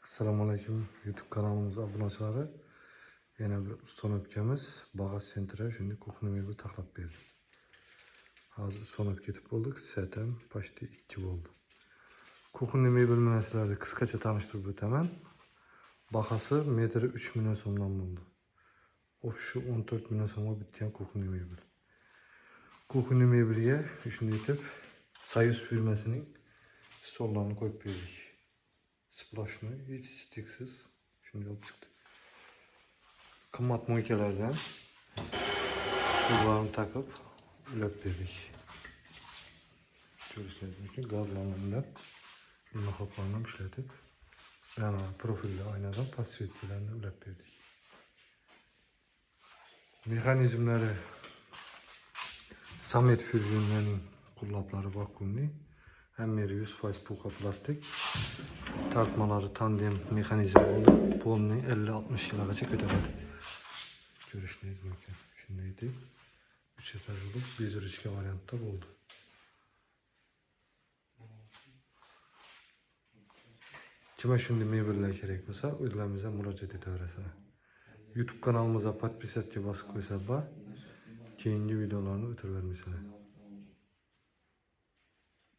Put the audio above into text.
Assalomu alaykum YouTube kanalimiz obunachilari. Yana bir uston o'pkamiz Bag'as Center'a shunday kuxni mebel taxlab berdi. Hozir uston o'p ketib bo'ldik. Satam почти 2 bo'ldi. Kuxni mebel bilan sizlarga qisqacha tanishtirib o'taman. Bahasi metri 3 million so'mdan bo'ldi. Shu 14 million so'mga bitgan kuxni mebel. Kuxni mebelga shunday etib Soyuz firmasining stollarni qo'yib berdik. Splashnoy, hiç stiksiz. Şimdi olib chiqdi. Qimmat mo'ykalardan suvlarni takib ulab berdik. Ko'rishingiz mumkin, gazlarni limxoplarni ishlatib, yana profilli oynadan podsvetkalarni ulab berdik. Mexanizmlari Samet firmasining qullablari vakuumli. Hammeri 100% puxa plastik. Tartmaları tandem mexanizm oldu. Polni 50-60 kilogacha ko'taradi. Ko'rishingiz mumkin. Shunday deb 3 etajli bezirishga variantda bo'ldi. Kimga shunday mebellar kerak bo'lsa, o'zlaringizga murojaat etaverasizlar. YouTube kanalimizga podpisatsiya bosib qo'ysa va keyingi videolarni o'tiravermaysizlar.